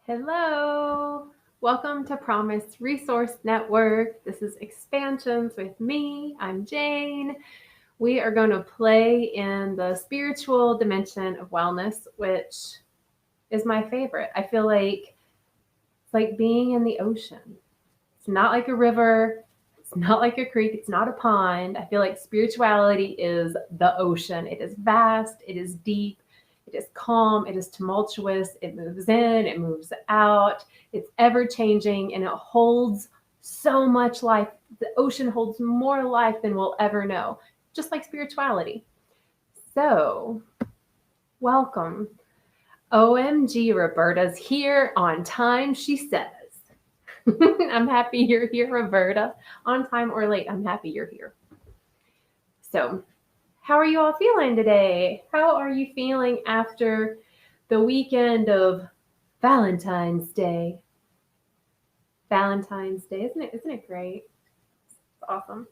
Hello. Welcome to Promise Resource Network. This is Expansions with me. I'm Jane. We are going to play in the spiritual dimension of wellness, which is my favorite. I feel like it's like being in the ocean. It's not like a river, it's not like a creek, it's not a pond. I feel like spirituality is the ocean. It is vast, it is deep, it is calm, it is tumultuous, it moves in, it moves out, it's ever changing, and it holds so much life. The ocean holds more life than we'll ever know, just like spirituality. So, welcome. OMG, Roberta's here on time, she says. I'm happy you're here, Roberta. On time or late, I'm happy you're here. So, how are you all feeling today? How are you feeling after the weekend of Valentine's Day? Valentine's Day, isn't it great? It's awesome.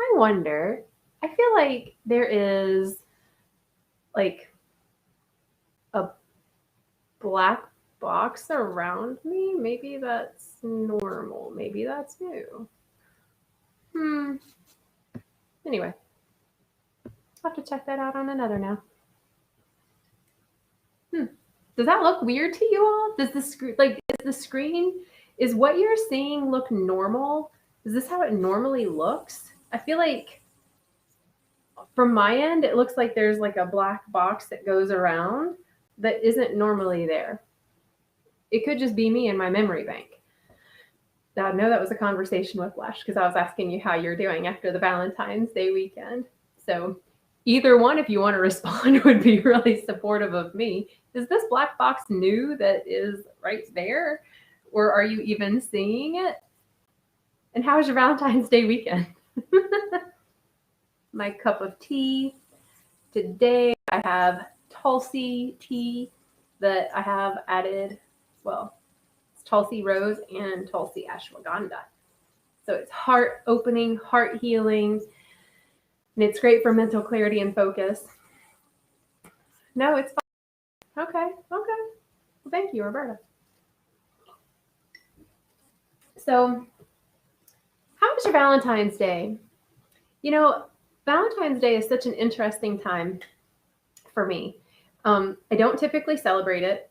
I wonder, I feel like there is like a black box around me. Maybe that's normal. Maybe that's new. Anyway, I'll have to check that out on another now. Does that look weird to you all? Does the screen is what you're seeing look normal? Is this how it normally looks? I feel like from my end, it looks like there's like a black box that goes around that isn't normally there. It could just be me in my memory bank. Now, I know that was a conversation with Lesh because I was asking you how you're doing after the Valentine's Day weekend. So either one, if you want to respond, would be really supportive of me. Is this black box new that is right there? Or are you even seeing it? And how was your Valentine's Day weekend? My cup of tea. Today I have Tulsi tea that I have added, well, it's Tulsi rose and Tulsi ashwagandha. So it's heart opening, heart healing, and it's great for mental clarity and focus. No, it's fine. Okay. Well, thank you, Roberta. So, how was your Valentine's Day? You know, Valentine's Day is such an interesting time for me. I don't typically celebrate it.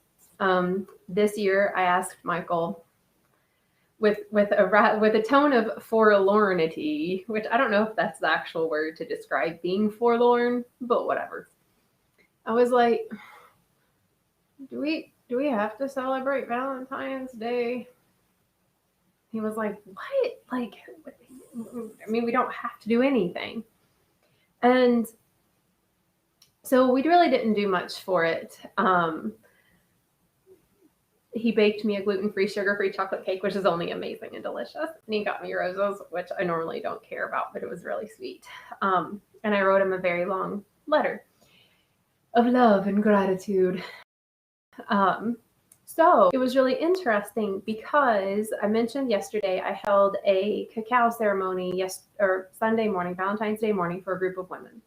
This year, I asked Michael with a tone of forlornity, which I don't know if that's the actual word to describe being forlorn, but whatever. I was like, do we have to celebrate Valentine's Day? He was like, what? Like, I mean, we don't have to do anything. And so we really didn't do much for it. He baked me a gluten-free, sugar-free chocolate cake, which is only amazing and delicious. And he got me roses, which I normally don't care about, but it was really sweet. And I wrote him a very long letter of love and gratitude. So it was really interesting because I mentioned yesterday I held a cacao ceremony Sunday morning, Valentine's Day morning, for a group of women.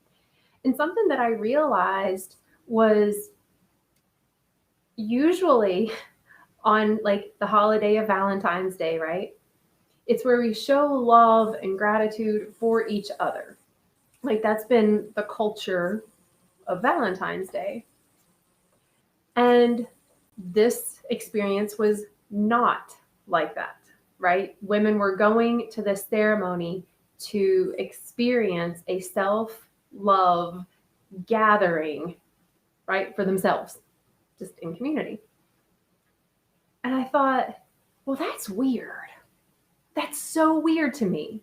And something that I realized was usually on like the holiday of Valentine's Day, right? It's where we show love and gratitude for each other. Like that's been the culture of Valentine's Day. And this experience was not like that, right? Women were going to this ceremony to experience a self-love gathering, right, for themselves, just in community. And I thought, well, that's weird. That's so weird to me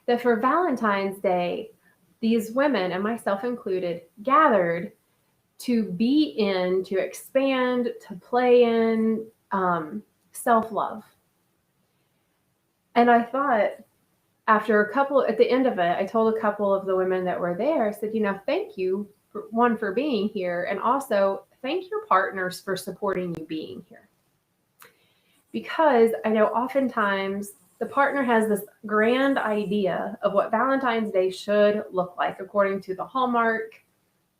that for Valentine's Day, these women, and myself included, gathered to be in, to expand, to play in self-love. And I thought, at the end of it, I told a couple of the women that were there, I said, thank you, for being here, and also thank your partners for supporting you being here. Because I know oftentimes the partner has this grand idea of what Valentine's Day should look like according to the Hallmark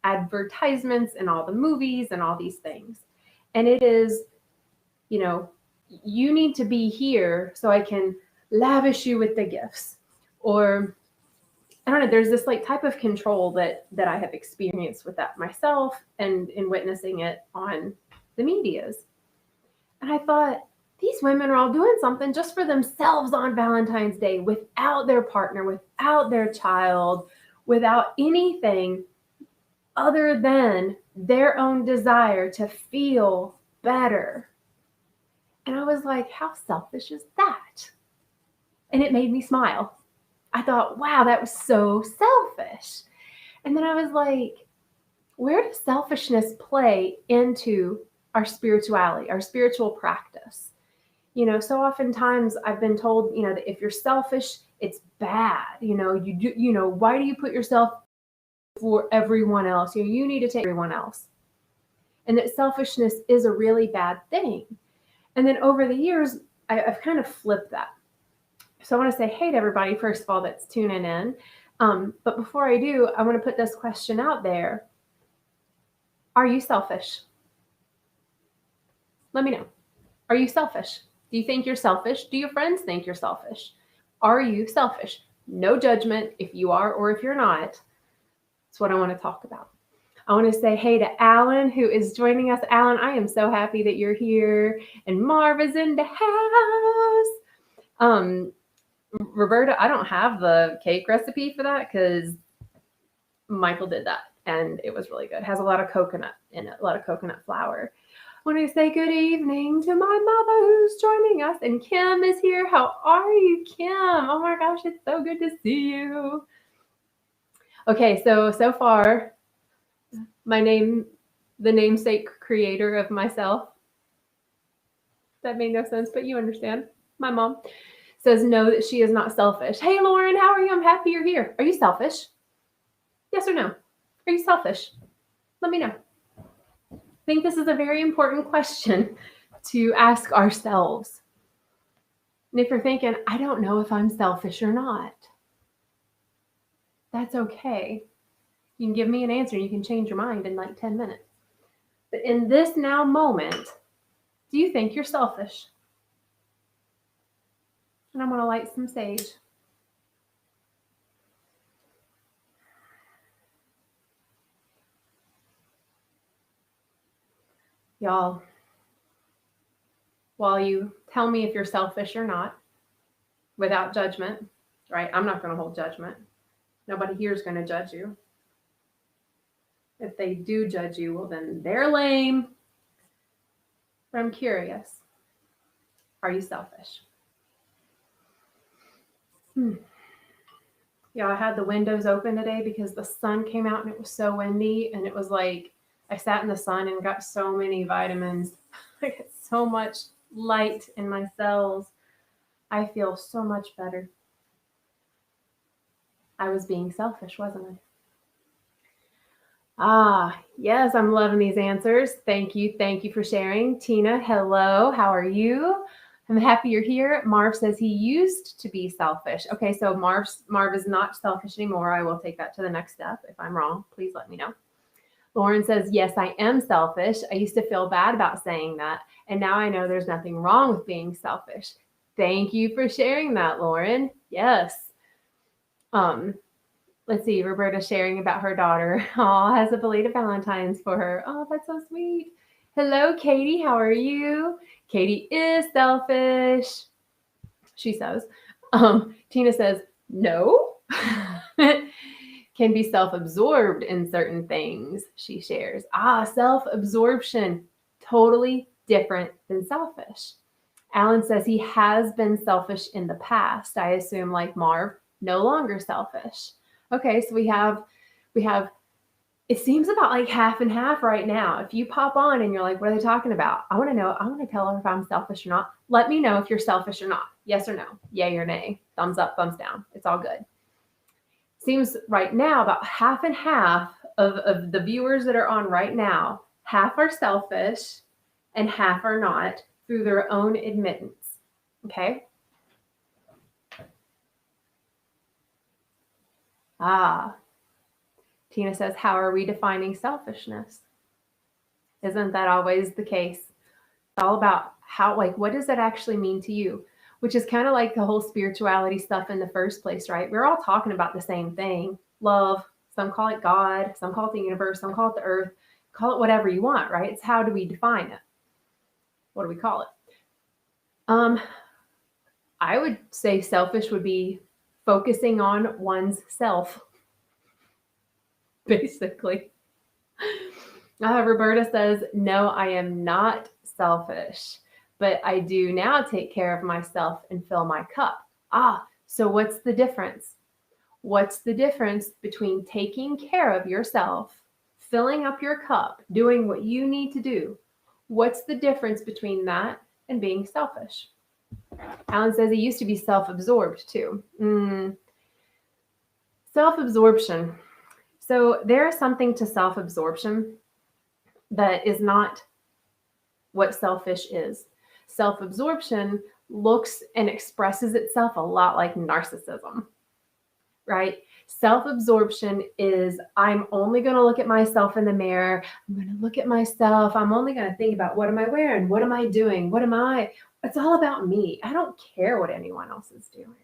advertisements and all the movies and all these things. And it is, you need to be here so I can lavish you with the gifts. Or I don't know, there's this like type of control that I have experienced with that myself and in witnessing it on the medias. And I thought, these women are all doing something just for themselves on Valentine's Day without their partner, without their child, without anything other than their own desire to feel better. And I was like, how selfish is that? And it made me smile. I thought, wow, that was so selfish. And then I was like, where does selfishness play into our spirituality, our spiritual practice? So oftentimes I've been told, that if you're selfish, it's bad. Why do you put yourself for everyone else? You need to take everyone else. And that selfishness is a really bad thing. And then over the years, I've kind of flipped that. So I want to say hey to everybody, first of all, that's tuning in. But before I do, I want to put this question out there. Are you selfish? Let me know. Are you selfish? Do you think you're selfish? Do your friends think you're selfish? Are you selfish? No judgment if you are or if you're not. That's what I want to talk about. I want to say hey to Alan, who is joining us. Alan, I am so happy that you're here. And Marv is in the house. Roberta, I don't have the cake recipe for that because Michael did that and it was really good. It has a lot of coconut in it, a lot of coconut flour. I want to say good evening to my mother who's joining us, and Kim is here. How are you, Kim? Oh my gosh, it's so good to see you. Okay, so far, the namesake creator of myself, that made no sense, but you understand. My mom says no, that she is not selfish. Hey, Lauren, how are you? I'm happy you're here. Are you selfish? Yes or no? Are you selfish? Let me know. I think this is a very important question to ask ourselves. And if you're thinking, I don't know if I'm selfish or not, that's okay. You can give me an answer and you can change your mind in like 10 minutes. But in this now moment, do you think you're selfish? And I'm going to light some sage. Y'all, while you tell me if you're selfish or not, without judgment, right? I'm not going to hold judgment. Nobody here is going to judge you. If they do judge you, well, then they're lame. But I'm curious, are you selfish? Yeah, I had the windows open today because the sun came out and it was so windy, and it was like I sat in the sun and got so many vitamins. I get so much light in my cells. I feel so much better. I was being selfish, wasn't I? Ah, yes, I'm loving these answers. Thank you. Thank you for sharing. Tina, hello. How are you? I'm happy you're here. Marv says he used to be selfish. Okay, so Marv is not selfish anymore. I will take that to the next step. If I'm wrong, please let me know. Lauren says, yes, I am selfish. I used to feel bad about saying that, and now I know there's nothing wrong with being selfish. Thank you for sharing that, Lauren. Yes. Let's see, Roberta sharing about her daughter. Oh, has a belated Valentine's for her. Oh, that's so sweet. Hello, Katie. How are you? Katie is selfish, she says. Tina says, no. Can be self-absorbed in certain things, she shares. Self-absorption, totally different than selfish. Alan says he has been selfish in the past. I assume, like Marv, no longer selfish. Okay, so we have, it seems about like half and half right now. If you pop on and you're like, what are they talking about? I want to know. I want to tell her if I'm selfish or not. Let me know if you're selfish or not. Yes or no. Yay or nay. Thumbs up, thumbs down. It's all good. Seems right now about half and half of the viewers that are on right now, half are selfish and half are not through their own admittance. Okay? Tina says, how are we defining selfishness? Isn't that always the case? It's all about how, like, what does that actually mean to you? Which is kind of like the whole spirituality stuff in the first place, right? We're all talking about the same thing, love. Some call it God, some call it the universe, some call it the earth, call it whatever you want, right? It's how do we define it? What do we call it? I would say selfish would be focusing on one's self, basically. Roberta says, no, I am not selfish, but I do now take care of myself and fill my cup. So what's the difference? What's the difference between taking care of yourself, filling up your cup, doing what you need to do? What's the difference between that and being selfish? Alan says he used to be self-absorbed too. Self-absorption. So there is something to self-absorption that is not what selfish is. Self-absorption looks and expresses itself a lot like narcissism, right? Self-absorption is, I'm only going to look at myself in the mirror. I'm going to look at myself. I'm only going to think about, what am I wearing? What am I doing? It's all about me. I don't care what anyone else is doing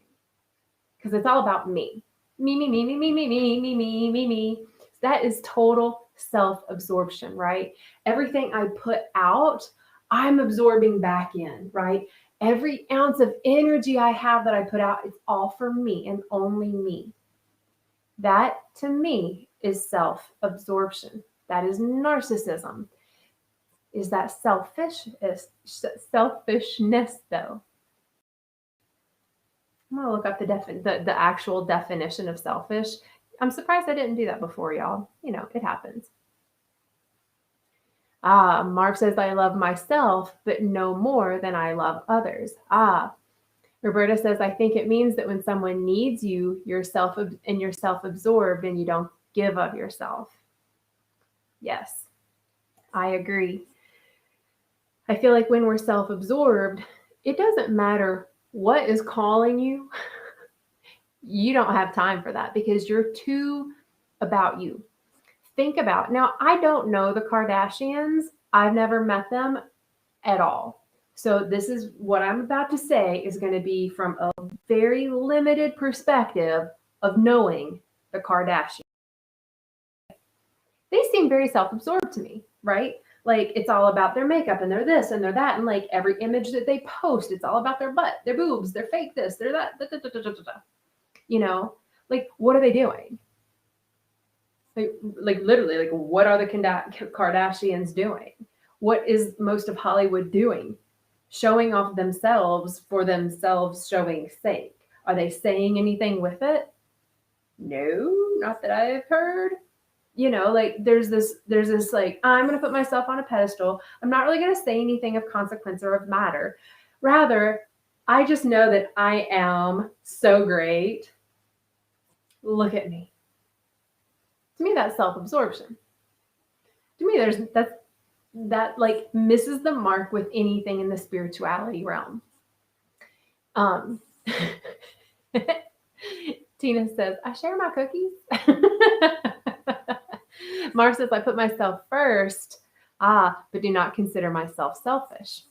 because it's all about me. Me, me, me, me, me, me, me, me, me, me, me. That is total self-absorption, right? Everything I put out, I'm absorbing back in, right? Every ounce of energy I have that I put out, it's all for me and only me. That, to me, is self-absorption. That is narcissism. Is that selfishness, though? I'm going to look up the actual definition of selfish. I'm surprised I didn't do that before, y'all. It happens. Marv says, I love myself, but no more than I love others. Roberta says, I think it means that when someone needs you, you're self-absorbed and you don't give of yourself. Yes, I agree. I feel like when we're self-absorbed, it doesn't matter what is calling you. You don't have time for that because you're too about you. Think about, now I don't know the Kardashians. I've never met them at all. So this is what I'm about to say is going to be from a very limited perspective of knowing the Kardashians. They seem very self-absorbed to me, right? Like it's all about their makeup and they're this and they're that. And like every image that they post, it's all about their butt, their boobs, their fake this, their that. Like what are they doing? Like literally, like what are the Kardashians doing? What is most of Hollywood doing? Showing off themselves for themselves showing sake. Are they saying anything with it? No, not that I've heard. Like there's this like, I'm going to put myself on a pedestal. I'm not really going to say anything of consequence or of matter. Rather, I just know that I am so great. Look at me. To me, that's self-absorption. To me, that like misses the mark with anything in the spirituality realm. Tina says, I share my cookies. Marv says, I put myself first, but do not consider myself selfish.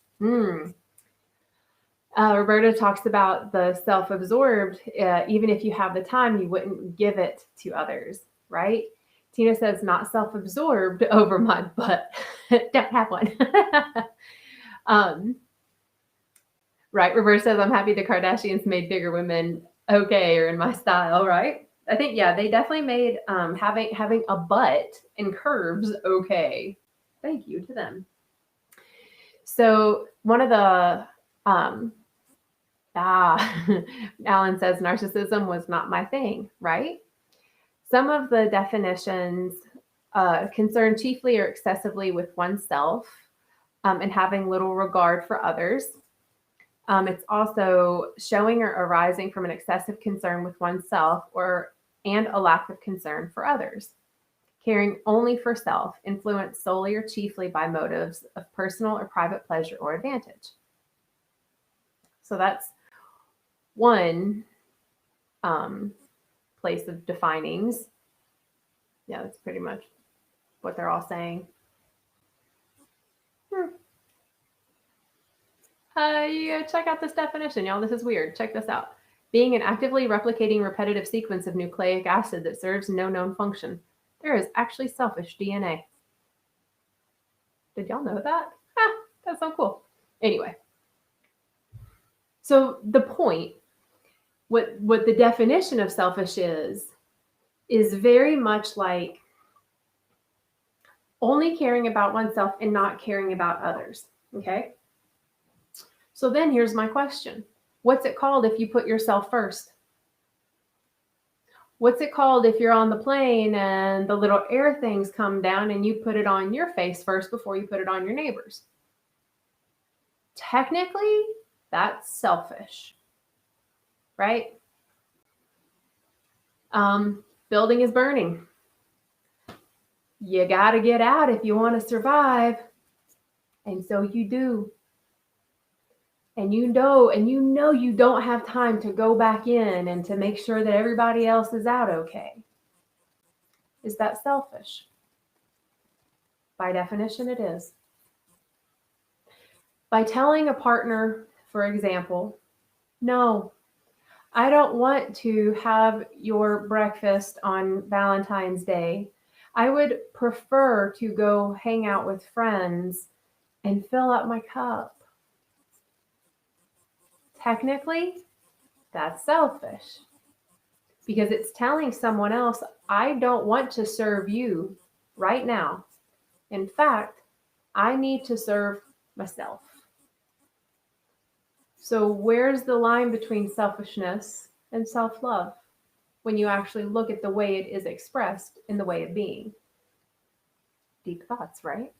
Roberta talks about the self-absorbed. Even if you have the time, you wouldn't give it to others, right? Tina says, not self-absorbed over my butt. Don't have one. Right. Roberta says, I'm happy the Kardashians made bigger women okay or in my style, right? I think, yeah, they definitely made having a butt and curves okay. Thank you to them. So one of the Alan says narcissism was not my thing, right? Some of the definitions concern chiefly or excessively with oneself and having little regard for others. It's also showing or arising from an excessive concern with oneself and a lack of concern for others. Caring only for self, influenced solely or chiefly by motives of personal or private pleasure or advantage. So that's one place of definings. Yeah, that's pretty much what they're all saying. Yeah, check out this definition, y'all. This is weird. Check this out. Being an actively replicating repetitive sequence of nucleic acid that serves no known function. There is actually selfish DNA. Did y'all know that? That's so cool. Anyway, so the point, what the definition of selfish is very much like only caring about oneself and not caring about others. Okay? So then here's my question. What's it called if you put yourself first? What's it called if you're on the plane and the little air things come down and you put it on your face first before you put it on your neighbor's? Technically, that's selfish, right? Building is burning. You got to get out if you want to survive. And so you do. And you know you don't have time to go back in and to make sure that everybody else is out okay. Is that selfish? By definition, it is. By telling a partner, for example, no, I don't want to have your breakfast on Valentine's Day. I would prefer to go hang out with friends and fill up my cup. Technically, that's selfish because it's telling someone else, I don't want to serve you right now. In fact, I need to serve myself. So where's the line between selfishness and self-love when you actually look at the way it is expressed in the way of being? Deep thoughts, right?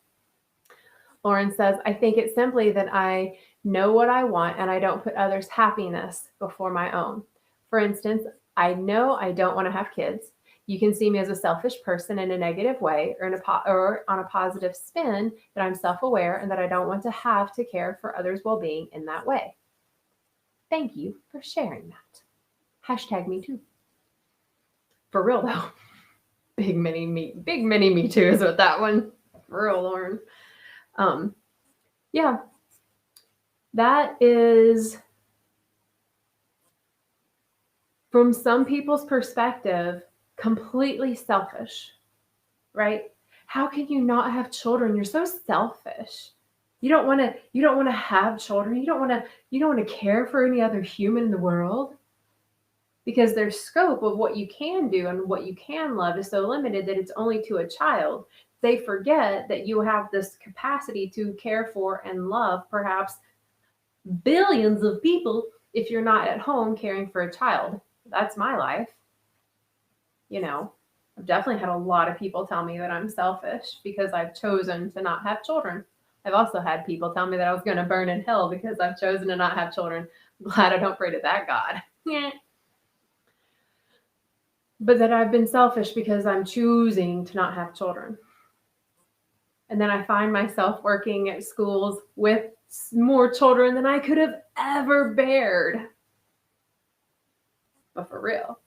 Lauren says, I think it's simply that I know what I want and I don't put others' happiness before my own. For instance, I know I don't want to have kids. You can see me as a selfish person in a negative way or on a positive spin that I'm self-aware and that I don't want to have to care for others' well-being in that way. Thank you for sharing that. Hashtag me too. For real though. Big mini me too is with that one. For real, Lauren. Yeah, that is, from some people's perspective, completely selfish, right? How can you not have children? You're so selfish. You don't want to have children. You don't want to care for any other human in the world because their scope of what you can do and what you can love is so limited that it's only to a child. They forget that you have this capacity to care for and love perhaps billions of people if you're not at home caring for a child. That's my life. You know, I've definitely had a lot of people tell me that I'm selfish because I've chosen to not have children. I've also had people tell me that I was going to burn in hell because I've chosen to not have children. I'm glad I don't pray to that God. But that I've been selfish because I'm choosing to not have children. And then I find myself working at schools with more children than I could have ever bared. But for real.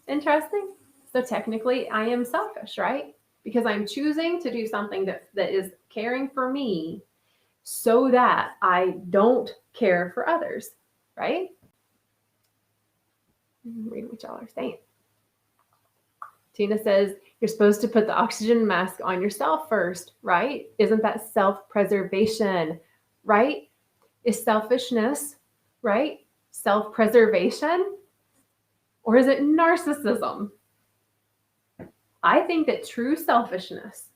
Interesting. So technically I am selfish, right? Because I'm choosing to do something that is caring for me so that I don't care for others, right? Read what y'all are saying. Tina says, you're supposed to put the oxygen mask on yourself first, right? Isn't that self-preservation, right? Is selfishness, right? Self-preservation? Or is it narcissism? I think that true selfishness,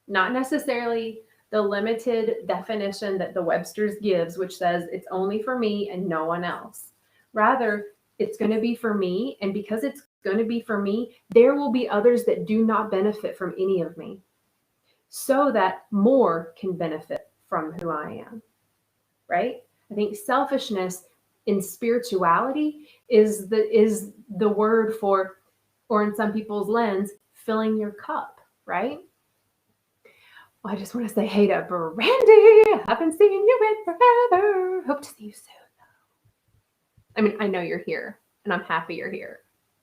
not necessarily the limited definition that the Webster's gives, which says it's only for me and no one else. Rather, it's going to be for me. And because it's going to be for me, there will be others that do not benefit from any of me so that more can benefit from who I am, right? I think selfishness in spirituality is the word for, or in some people's lens, filling your cup, right? Well, I just want to say hey to Brandy. I've been seeing you in forever. Hope to see you soon. I mean, I know you're here and I'm happy you're here.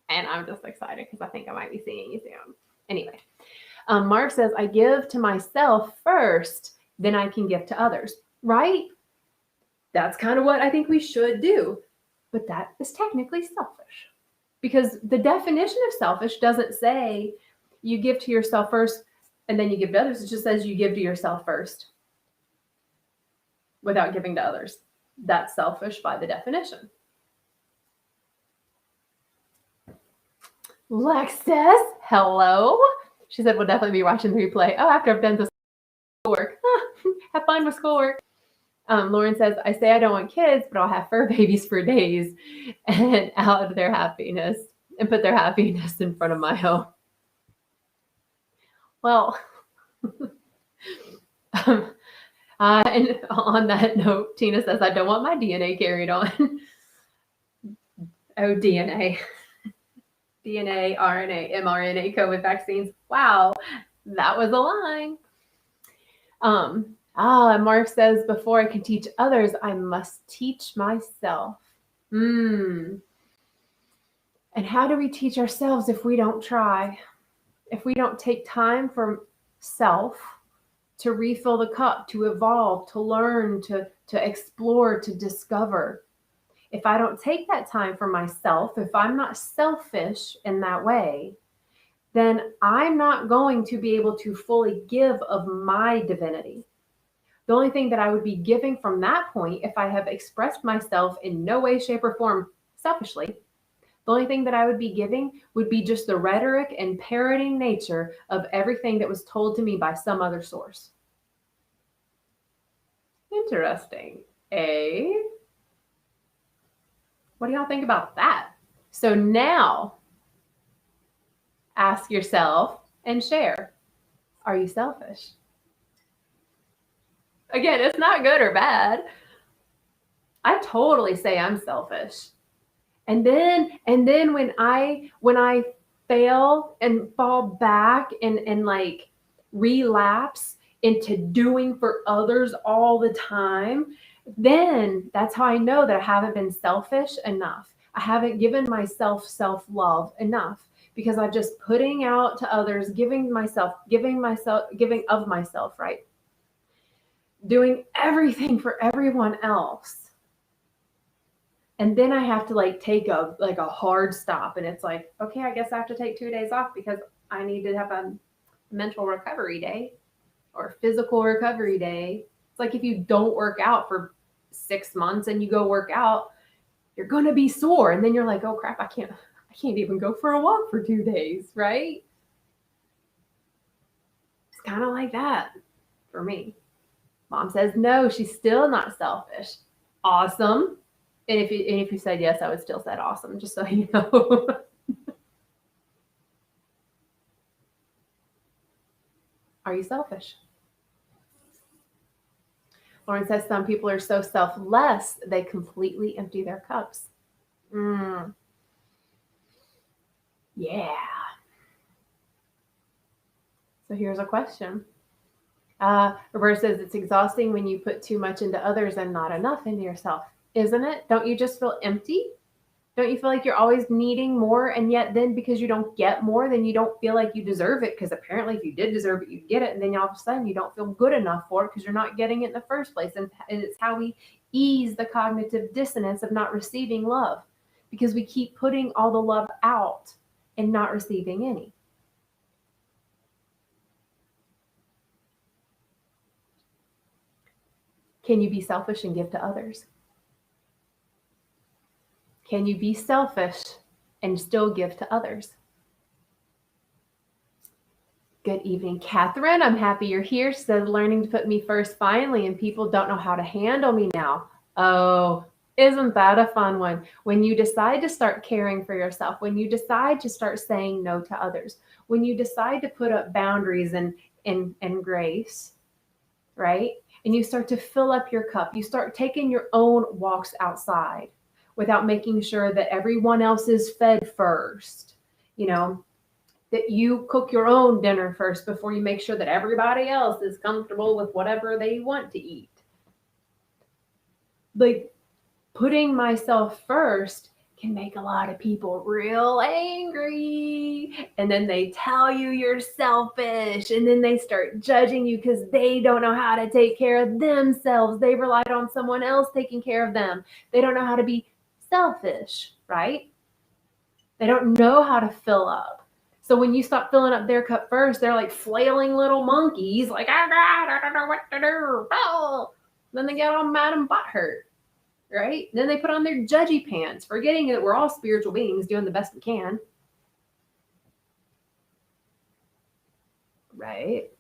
And I'm just excited because I think I might be seeing you soon. Anyway, Mark says, I give to myself first, then I can give to others, right? That's kind of what I think we should do. But that is technically selfish, because the definition of selfish doesn't say you give to yourself first and then you give to others. It just says you give to yourself first without giving to others. That's selfish by the definition. Lex says, hello. She said, we'll definitely be watching the replay. Oh, after I've done this schoolwork. Have fun with schoolwork. Lauren says, I say I don't want kids, but I'll have fur babies for days and out their happiness and put their happiness in front of my own. Well, and on that note, Tina says, I don't want my DNA carried on. Oh, DNA, RNA, mRNA, COVID vaccines. Wow, that was a line. Mark says, before I can teach others, I must teach myself. And how do we teach ourselves if we don't try? If we don't take time for self to refill the cup, to evolve, to learn, to explore, to discover? If I don't take that time for myself, if I'm not selfish in that way, then I'm not going to be able to fully give of my divinity. The only thing that I would be giving from that point, if I have expressed myself in no way, shape, or form selfishly, the only thing that I would be giving would be just the rhetoric and parroting nature of everything that was told to me by some other source. Interesting, eh? What do y'all think about that? So now, ask yourself and share. Are you selfish? Again, it's not good or bad. I totally say I'm selfish. And then when I fail and fall back and like relapse into doing for others all the time, then that's how I know that I haven't been selfish enough. I haven't given myself self-love enough, because I'm just putting out to others, giving of myself, right? Doing everything for everyone else. And then I have to like take a hard stop, and it's like, okay, I guess I have to take 2 days off because I need to have a mental recovery day or physical recovery day. It's like if you don't work out for 6 months and you go work out, you're going to be sore. And then you're like, oh crap, I can't even go for a walk for 2 days, right? It's kind of like that for me. Mom says, no, she's still not selfish. Awesome. And if you said yes, I would still say awesome, just so you know. Are you selfish? Lauren says some people are so selfless, they completely empty their cups. Yeah. So here's a question. Roberta says it's exhausting when you put too much into others and not enough into yourself. Isn't it? Don't you just feel empty? Don't you feel like you're always needing more? And yet then because you don't get more, then you don't feel like you deserve it, because apparently if you did deserve it, you'd get it. And then all of a sudden you don't feel good enough for it because you're not getting it in the first place. And it's how we ease the cognitive dissonance of not receiving love, because we keep putting all the love out and not receiving any. Can you be selfish and give to others? Can you be selfish and still give to others? Good evening, Catherine. I'm happy you're here. She says, learning to put me first finally, and people don't know how to handle me now. Oh, isn't that a fun one? When you decide to start caring for yourself, when you decide to start saying no to others, when you decide to put up boundaries and grace, right? And you start to fill up your cup. You start taking your own walks outside without making sure that everyone else is fed first, that you cook your own dinner first before you make sure that everybody else is comfortable with whatever they want to eat. Like, putting myself first can make a lot of people real angry. And then they tell you you're selfish. And then they start judging you because they don't know how to take care of themselves. They relied on someone else taking care of them. They don't know how to be selfish, right? They don't know how to fill up. So when you stop filling up their cup first, they're like flailing little monkeys, like, oh God, I don't know what to do. Oh. Then they get all mad and butthurt. Right? Then they put on their judgy pants, forgetting that we're all spiritual beings doing the best we can. Right?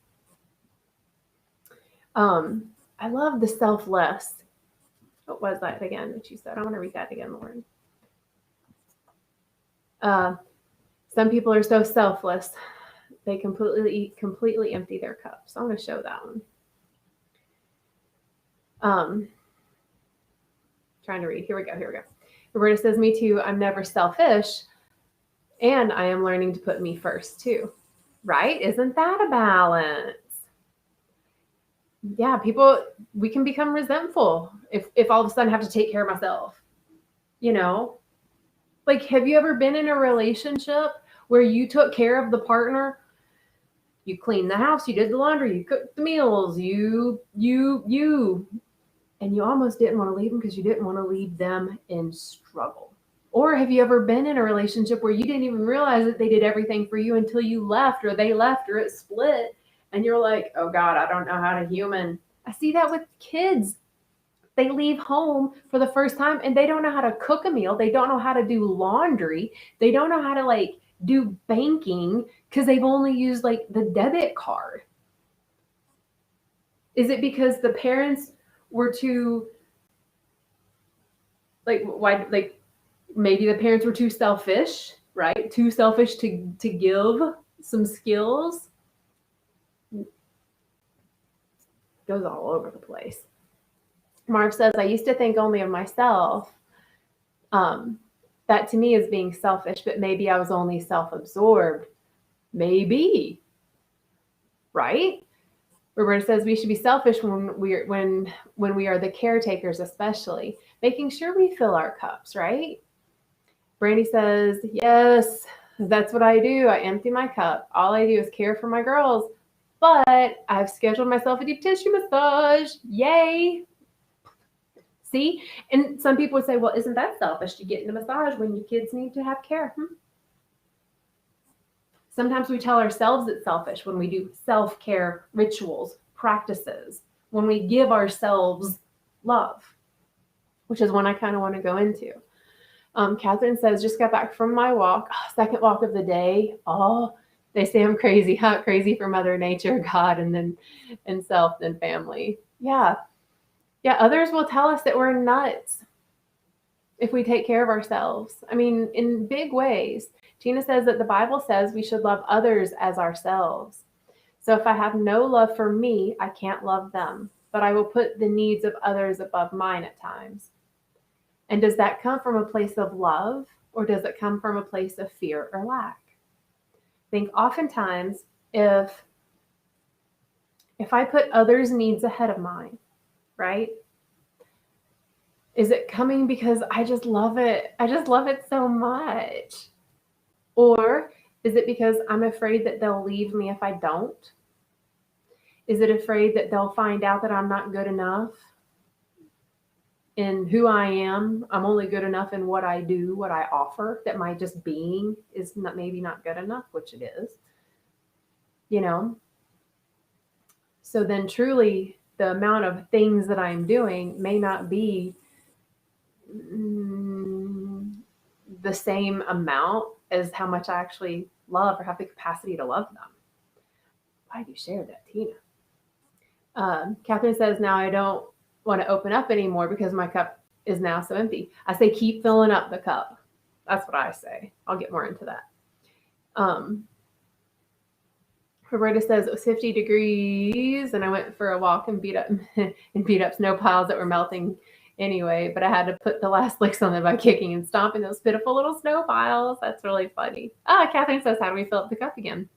I love the selfless. What was that again that you said? I want to read that again, Lauren. Some people are so selfless, they completely empty their cups. I'm going to show that one. Trying to read. Here we go. Roberta says, me too. I'm never selfish. And I am learning to put me first too. Right? Isn't that a balance? Yeah, we can become resentful if all of a sudden I have to take care of myself. You know? Like, have you ever been in a relationship where you took care of the partner? You cleaned the house, you did the laundry, you cooked the meals, you. And you almost didn't want to leave them because you didn't want to leave them in struggle. Or have you ever been in a relationship where you didn't even realize that they did everything for you until you left or they left or it split? And you're like, oh God, I don't know how to human. I see that with kids. They leave home for the first time and they don't know how to cook a meal. They don't know how to do laundry. They don't know how to like do banking because they've only used like the debit card. Is it because the parents were too, like, why, like, maybe the parents were too selfish, right? Too selfish to give some skills. Goes all over the place. Marv says, I used to think only of myself. That to me is being selfish, but maybe I was only self-absorbed. Maybe, right? Roberta says we should be selfish when we are the caretakers, especially making sure we fill our cups, right? Brandy says, yes, that's what I do. I empty my cup. All I do is care for my girls, but I've scheduled myself a deep tissue massage. Yay. See? And some people would say, well, isn't that selfish to get in a massage when your kids need to have care? Sometimes we tell ourselves it's selfish when we do self-care rituals, practices, when we give ourselves love, which is one I kind of want to go into. Catherine says, just got back from my walk, second walk of the day. Oh, they say I'm crazy, huh? Crazy for Mother Nature, God, and self, then family. Yeah. Others will tell us that we're nuts if we take care of ourselves. I mean, in big ways. Tina says that the Bible says we should love others as ourselves. So if I have no love for me, I can't love them, but I will put the needs of others above mine at times. And does that come from a place of love, or does it come from a place of fear or lack? I think oftentimes if I put others' needs ahead of mine, right? Is it coming because I just love it? I just love it so much. Or is it because I'm afraid that they'll leave me if I don't? Is it afraid that they'll find out that I'm not good enough in who I am? I'm only good enough in what I do, what I offer, that my just being is maybe not good enough, which it is, you know? So then truly the amount of things that I'm doing may not be the same amount as how much I actually love or have the capacity to love them. Why do you share that, Tina? Catherine says, now I don't want to open up anymore because my cup is now so empty. I say, keep filling up the cup. That's what I say. I'll get more into that. Roberta says it was 50 degrees and I went for a walk and beat up snow piles that were melting anyway, but I had to put the last licks on them by kicking and stomping those pitiful little snow piles. That's really funny. Catherine says, how do we fill up the cup again?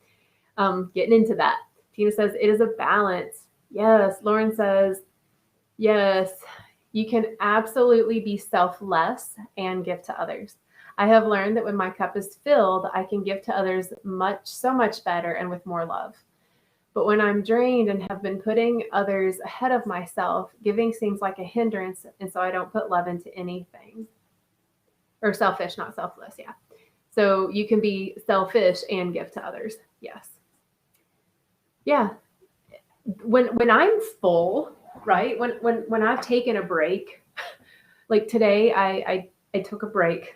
Getting into that. Tina says, it is a balance. Yes. Lauren says, yes, you can absolutely be selfless and give to others. I have learned that when my cup is filled, I can give to others so much better and with more love. But when I'm drained and have been putting others ahead of myself, giving seems like a hindrance, and so I don't put love into anything. Or selfish, not selfless, yeah. So you can be selfish and give to others. Yes. Yeah. When I'm full, right? When I've taken a break, like today I took a break.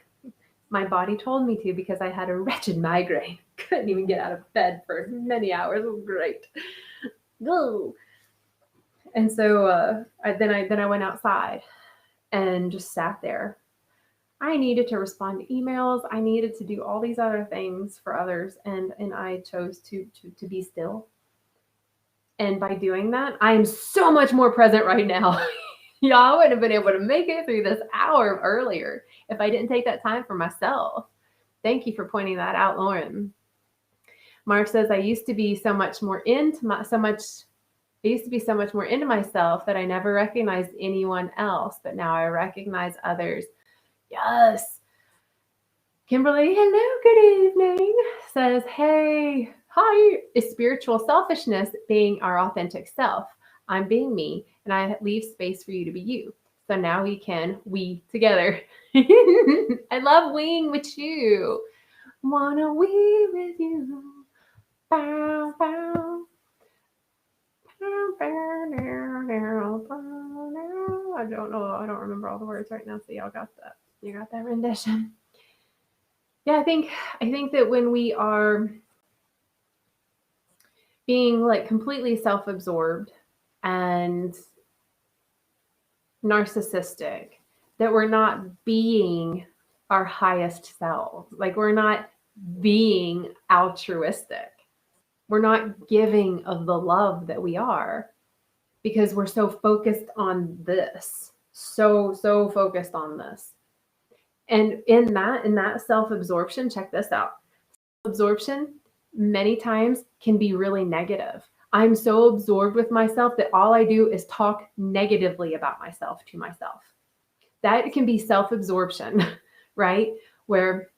My body told me to because I had a wretched migraine. Couldn't even get out of bed for many hours. It was great. Go. And so then I went outside and just sat there. I needed to respond to emails. I needed to do all these other things for others, and I chose to be still. And by doing that, I am so much more present right now. Y'all would have been able to make it through this hour earlier if I didn't take that time for myself. Thank you for pointing that out, Lauren. Mark says, I used to be so much more into myself that I never recognized anyone else, but now I recognize others. Yes. Kimberly, hello, good evening. Says, hey, hi. Is spiritual selfishness being our authentic self? I'm being me, and I leave space for you to be you. So now we together. I love weeing with you. Wanna wee with you. Bow, bow. I don't know. I don't remember all the words right now. So y'all got that. You got that rendition. Yeah, I think that when we are being like completely self-absorbed and narcissistic, that we're not being our highest selves. Like we're not being altruistic. We're not giving of the love that we are because we're so focused on this. So focused on this. And in that self-absorption, check this out. Absorption many times can be really negative. I'm so absorbed with myself that all I do is talk negatively about myself to myself. That can be self-absorption, right? Where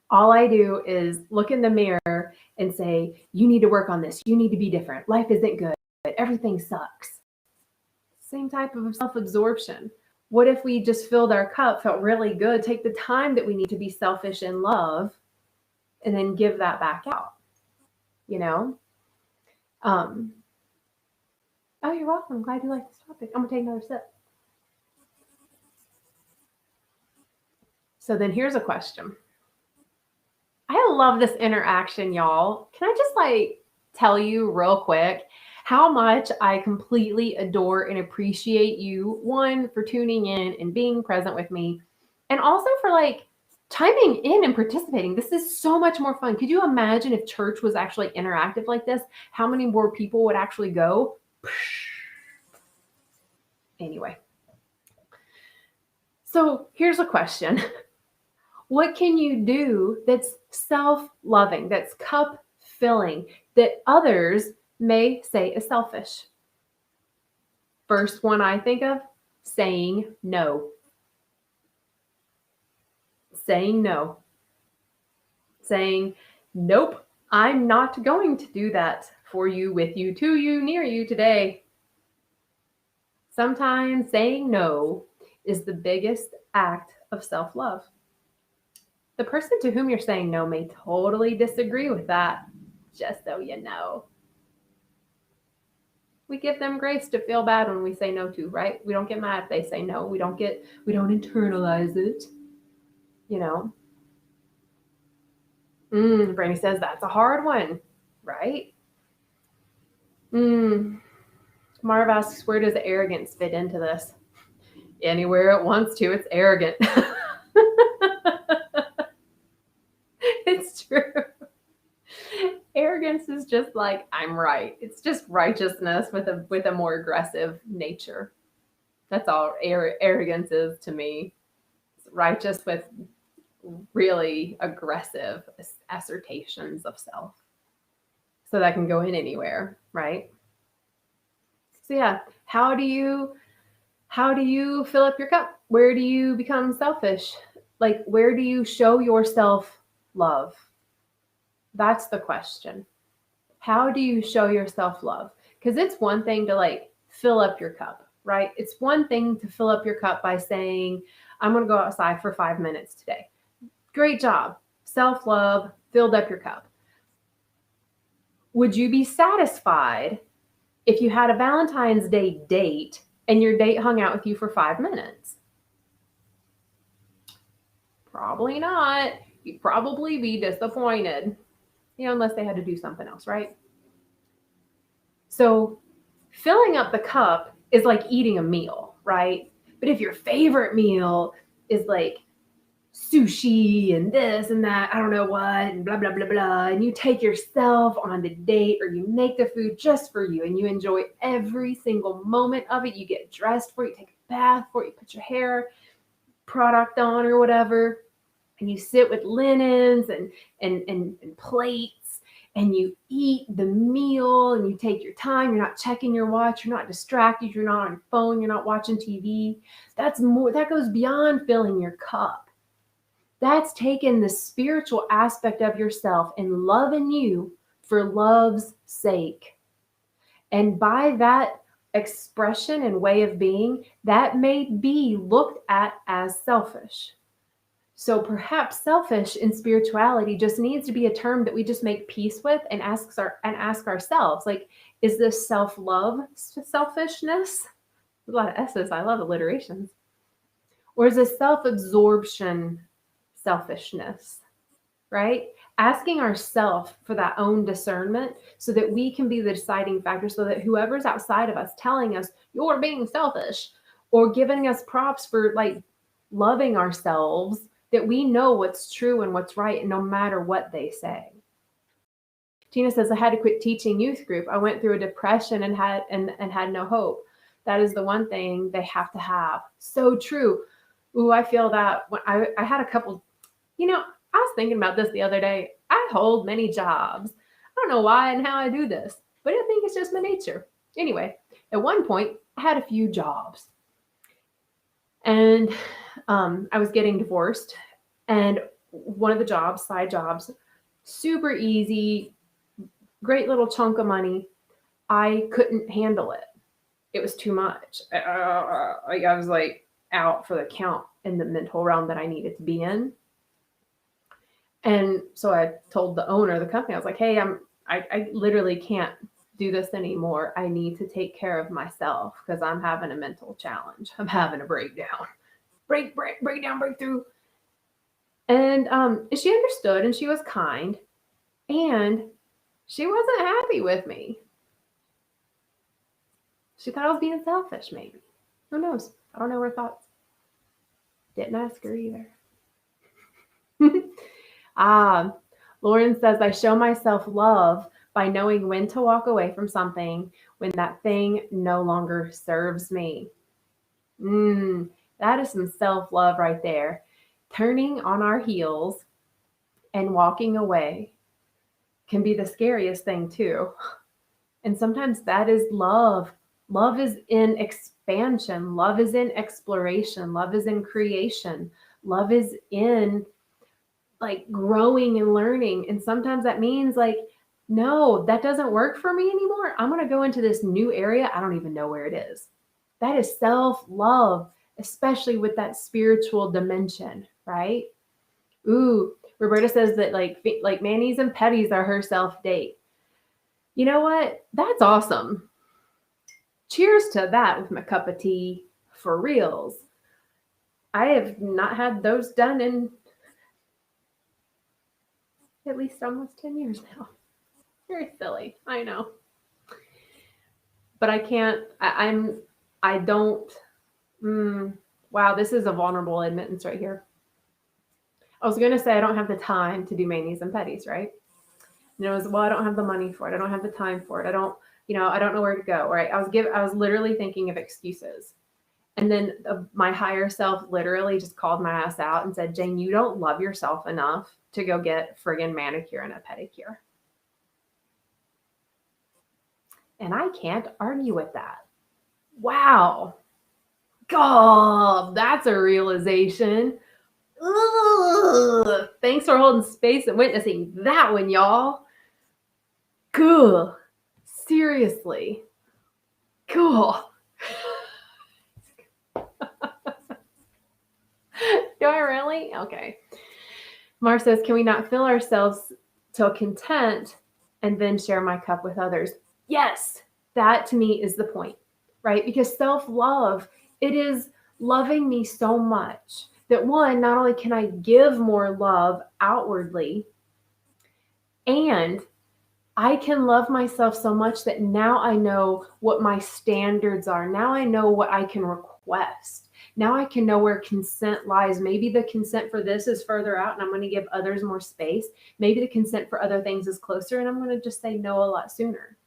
all I do is look in the mirror and say, you need to work on this. You need to be different. Life isn't good. Everything sucks. Same type of self-absorption. What if we just filled our cup, felt really good, take the time that we need to be selfish in love, and then give that back out, you know? Oh, you're welcome. I'm glad you like this topic. I'm gonna take another sip. So then here's a question. I love this interaction, y'all. Can I just like tell you real quick how much I completely adore and appreciate you, one, for tuning in and being present with me, and also for like chiming in and participating. This is so much more fun. Could you imagine if church was actually interactive like this? How many more people would actually go? Anyway. So here's a question. What can you do that's self-loving, that's cup-filling, that others may say is selfish? First one I think of, saying no. Saying no. Saying, nope, I'm not going to do that for you, with you, to you, near you today. Sometimes saying no is the biggest act of self-love. The person to whom you're saying no may totally disagree with that, just so you know. We give them grace to feel bad when we say no to, right? We don't get mad if they say no. We don't internalize it, you know. Brandy says that's a hard one, right? Marv asks, where does arrogance fit into this? Anywhere it wants to. It's arrogant. It's true. Arrogance is just like, I'm right. It's just righteousness with a more aggressive nature. That's all arrogance is to me. It's righteous with really aggressive assertions of self. So that can go in anywhere, right? So yeah, how do you fill up your cup? Where do you become selfish? Like, where do you show yourself love? That's the question. How do you show yourself love? Because it's one thing to like fill up your cup, right? It's one thing to fill up your cup by saying, I'm going to go outside for 5 minutes today. Great job. Self-love, filled up your cup. Would you be satisfied if you had a Valentine's Day date and your date hung out with you for 5 minutes? Probably not. You'd probably be disappointed, unless they had to do something else, right? So filling up the cup is like eating a meal, right? But if your favorite meal is like sushi and this and that, I don't know what, and blah, blah, blah, blah, and you take yourself on the date or you make the food just for you and you enjoy every single moment of it, you get dressed for it, you take a bath for it, you put your hair product on or whatever, and you sit with linens and plates, and you eat the meal and you take your time. You're not checking your watch. You're not distracted. You're not on your phone. You're not watching TV. That goes beyond filling your cup. That's taking the spiritual aspect of yourself and loving you for love's sake. And by that expression and way of being, that may be looked at as selfish. So perhaps selfish in spirituality just needs to be a term that we just make peace with and ask ourselves, like, is this self-love selfishness? A lot of S's. I love alliterations. Or is this self-absorption selfishness, right? Asking ourselves for that own discernment so that we can be the deciding factor, so that whoever's outside of us telling us you're being selfish or giving us props for like loving ourselves, that we know what's true and what's right, and no matter what they say. Tina says, I had to quit teaching youth group. I went through a depression and had no hope. That is the one thing they have to have. So true. Ooh, I feel that when I had a couple, I was thinking about this the other day. I hold many jobs. I don't know why and how I do this, but I think it's just my nature. Anyway, at one point, I had a few jobs. And I was getting divorced, and one of the jobs, side jobs, super easy, great little chunk of money. I couldn't handle it. It was too much. I was like out for the count in the mental realm that I needed to be in. And so I told the owner of the company, I was like, hey, I literally can't do this anymore. I need to take care of myself because I'm having a mental challenge. I'm having a breakdown. Breakthrough. And she understood, and she was kind, and she wasn't happy with me. She thought I was being selfish, maybe. Who knows? I don't know her thoughts. Didn't ask her either. Lauren says, I show myself love by knowing when to walk away from something when that thing no longer serves me. That is some self-love right there. Turning on our heels and walking away can be the scariest thing too. And sometimes that is love. Love is in expansion. Love is in exploration. Love is in creation. Love is in like growing and learning. And sometimes that means like, no, that doesn't work for me anymore. I'm going to go into this new area. I don't even know where it is. That is self-love, especially with that spiritual dimension, right? Ooh, Roberta says that like manis and petties are her self-date. You know what? That's awesome. Cheers to that with my cup of tea for reals. I have not had those done in at least almost 10 years now. Very silly, I know. But I can't, wow, this is a vulnerable admittance right here. I was going to say I don't have the time to do manis and petties, right? And it was, well, I don't have the money for it. I don't have the time for it. I don't know where to go, right? I was literally thinking of excuses. And then my higher self literally just called my ass out and said, Jane, you don't love yourself enough to go get friggin' manicure and a pedicure. And I can't argue with that. Wow. God, that's a realization. Ugh. Thanks for holding space and witnessing that one, y'all. Cool. Seriously. Cool. Do I really? Okay. Mar says, can we not fill ourselves till content and then share my cup with others? Yes, that to me is the point, right? Because self-love, it is loving me so much that one, not only can I give more love outwardly, and I can love myself so much that now I know what my standards are. Now I know what I can request. Now I can know where consent lies. Maybe the consent for this is further out and I'm going to give others more space. Maybe the consent for other things is closer and I'm going to just say no a lot sooner.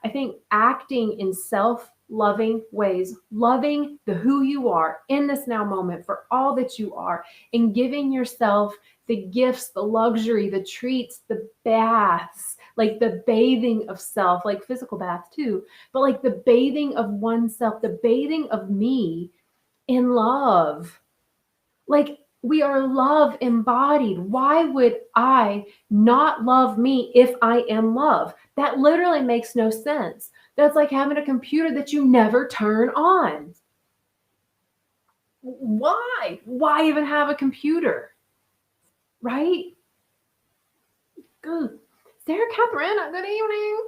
I think acting in self-loving ways, loving the who you are in this now moment for all that you are, and giving yourself the gifts, the luxury, the treats, the baths, like the bathing of self, like physical bath too, but like the bathing of oneself, the bathing of me in love. Like we are love embodied. Why would I not love me if I am love? That literally makes no sense. That's like having a computer that you never turn on. Why? Why even have a computer? Right? Good. Sarah Catherine, good evening.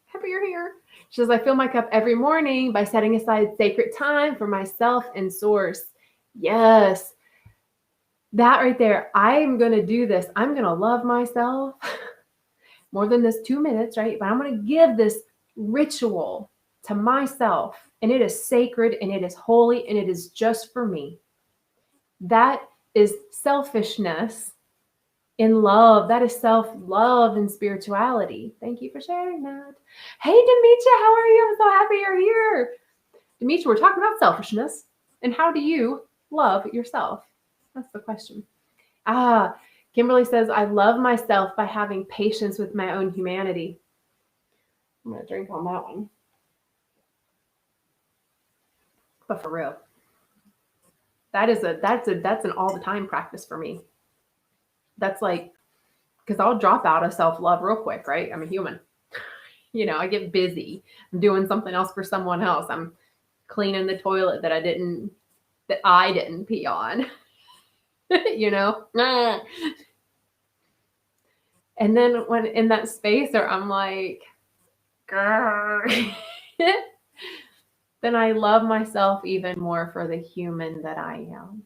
Happy you're here. She says, I fill my cup every morning by setting aside sacred time for myself and source. Yes. That right there, I'm going to do this. I'm going to love myself more than this 2 minutes, right? But I'm going to give this ritual to myself, and it is sacred and it is holy and it is just for me. That is selfishness in love. That is self-love and spirituality. Thank you for sharing that. Hey, Demetria, how are you? I'm so happy you're here. Demetria, we're talking about selfishness and how do you love yourself? That's the question. Kimberly says, I love myself by having patience with my own humanity. I'm going to drink on that one. But for real, that's an all the time practice for me. That's like, because I'll drop out of self-love real quick, right? I'm a human. I get busy. I'm doing something else for someone else. I'm cleaning the toilet that I didn't pee on. And then when in that space where I'm like, then I love myself even more for the human that I am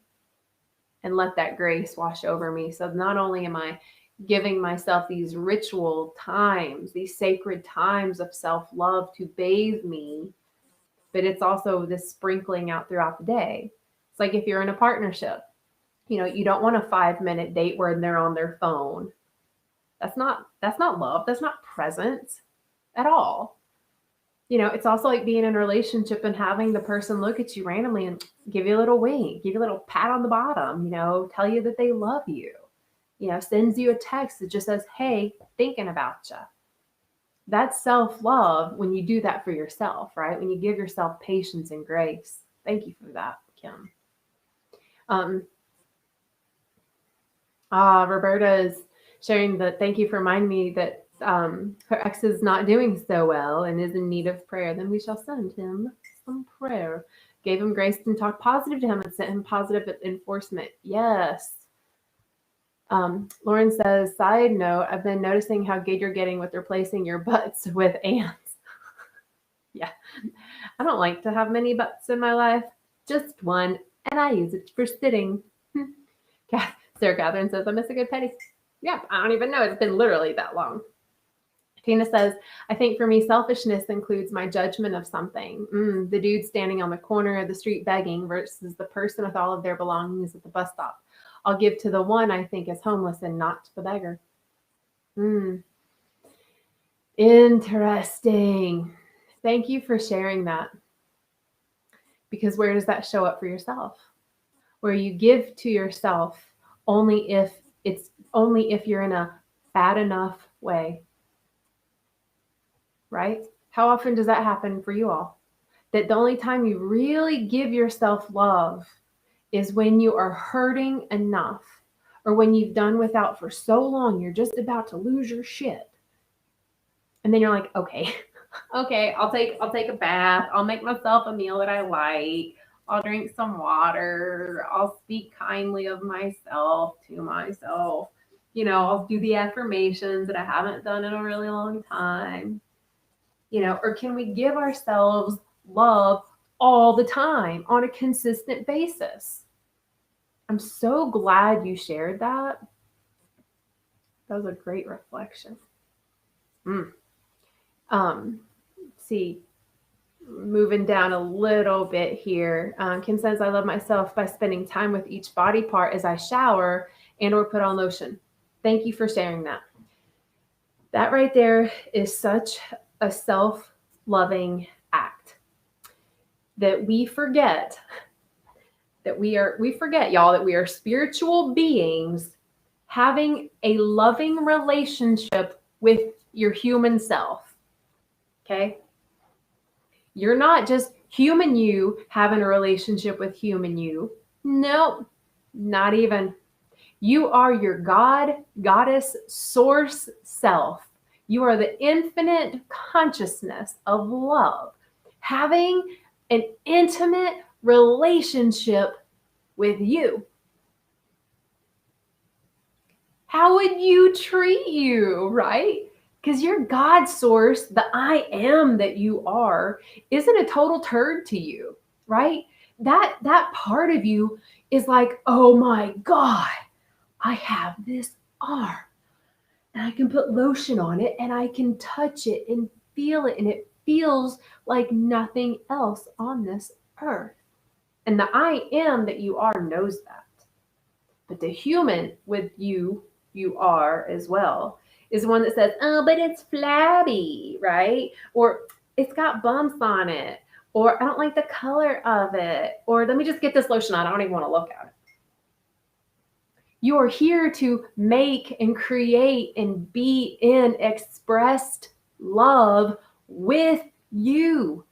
and let that grace wash over me. So not only am I giving myself these ritual times, these sacred times of self-love to bathe me, but it's also this sprinkling out throughout the day. It's like if you're in a partnership, you don't want a 5-minute date where they're on their phone. That's not love. That's not presence at all. It's also like being in a relationship and having the person look at you randomly and give you a little wink, give you a little pat on the bottom, tell you that they love you, sends you a text that just says, hey, thinking about you. That's self-love when you do that for yourself, right? When you give yourself patience and grace. Thank you for that, Kim. Roberta is sharing that. Thank you for reminding me that her ex is not doing so well and is in need of prayer. Then we shall send him some prayer. Gave him grace and talked positive to him and sent him positive enforcement. Yes. Lauren says, side note, I've been noticing how good you're getting with replacing your butts with ants. Yeah. I don't like to have many butts in my life. Just one. And I use it for sitting. Sarah Catherine says, I miss a good petty. Yeah, I don't even know. It's been literally that long. Tina says, I think for me, selfishness includes my judgment of something. The dude standing on the corner of the street begging versus the person with all of their belongings at the bus stop. I'll give to the one I think is homeless and not to the beggar. Interesting. Thank you for sharing that. Because where does that show up for yourself? Where you give to yourself only if you're in a bad enough way. Right? How often does that happen for you all? That the only time you really give yourself love is when you are hurting enough, or when you've done without for so long, you're just about to lose your shit. And then you're like, okay, okay, I'll take a bath. I'll make myself a meal that I like. I'll drink some water. I'll speak kindly of myself to myself. I'll do the affirmations that I haven't done in a really long time. Or can we give ourselves love all the time on a consistent basis? I'm so glad you shared that. That was a great reflection. See, moving down a little bit here. Kim says, I love myself by spending time with each body part as I shower and or put on lotion. Thank you for sharing that. That right there is such a self-loving act that we forget y'all, that we are spiritual beings having a loving relationship with your human self. Okay? You're not just human you having a relationship with human you. Nope, not even. You are your God, goddess, source self. You are the infinite consciousness of love, having an intimate relationship with you. How would you treat you, right? Because your God source, the I am that you are, isn't a total turd to you, right? That part of you is like, oh my God, I have this arm and I can put lotion on it and I can touch it and feel it, and it feels like nothing else on this earth. And the I am that you are knows that. But the human with you are as well, is the one that says, oh, but it's flabby, right? Or it's got bumps on it. Or I don't like the color of it. Or let me just get this lotion on. I don't even want to look at it. You are here to make and create and be in expressed love with you.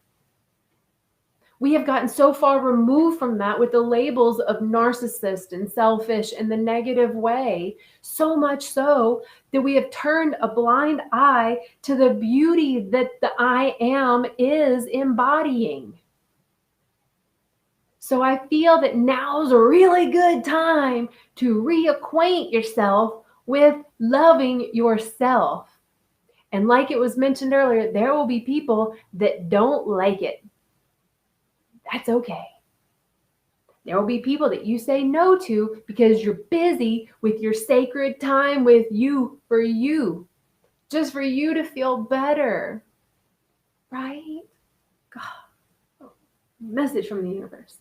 We have gotten so far removed from that with the labels of narcissist and selfish and the negative way, so much so that we have turned a blind eye to the beauty that the I am is embodying. So I feel that now's a really good time to reacquaint yourself with loving yourself. And like it was mentioned earlier, there will be people that don't like it. That's okay. There will be people that you say no to because you're busy with your sacred time with you, for you, just for you to feel better, right? God, message from the universe.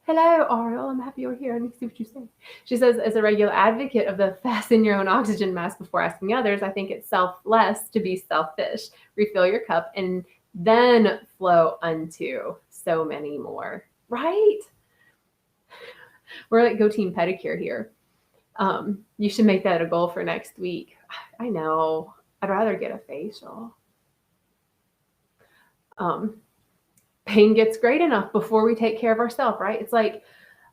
Hello, Ariel. I'm happy you're here. Let me see what you say. She says, as a regular advocate of the fasten your own oxygen mask before asking others, I think it's selfless to be selfish. Refill your cup and then flow unto so many more, right? We're like Go Team Pedicure here. You should make that a goal for next week. I know. I'd rather get a facial. Pain gets great enough before we take care of ourselves, right? It's like,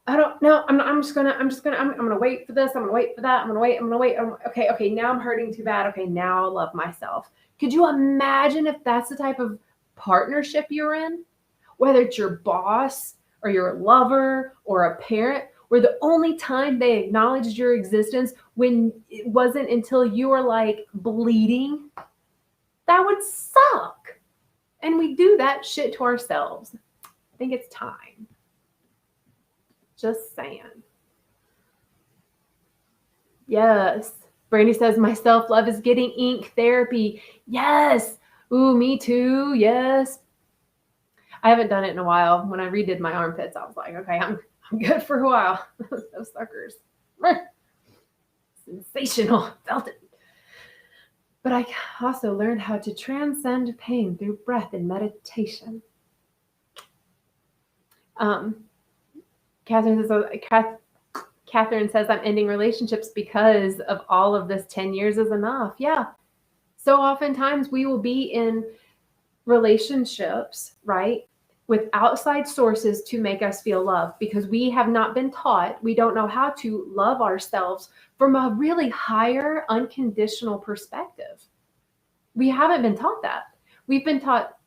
I don't know. I'm gonna wait for this. I'm gonna wait for that. I'm gonna wait. Okay. Now I'm hurting too bad. Okay, now I'll love myself. Could you imagine if that's the type of partnership you're in? Whether it's your boss or your lover or a parent, where the only time they acknowledged your existence when it wasn't until you were like bleeding, that would suck. And we do that shit to ourselves. I think it's time. Just saying. Yes. Brandy says, my self-love is getting ink therapy. Yes. Ooh, me too. Yes. I haven't done it in a while. When I redid my armpits, I was like, okay, I'm good for a while. Those suckers. Sensational. Felt it. But I also learned how to transcend pain through breath and meditation. Catherine says, I'm ending relationships because of all of this. 10 years is enough. Yeah. So oftentimes we will be in relationships, right, with outside sources to make us feel loved, because we have not been taught, we don't know how to love ourselves from a really higher, unconditional perspective. We haven't been taught that. We've been taught,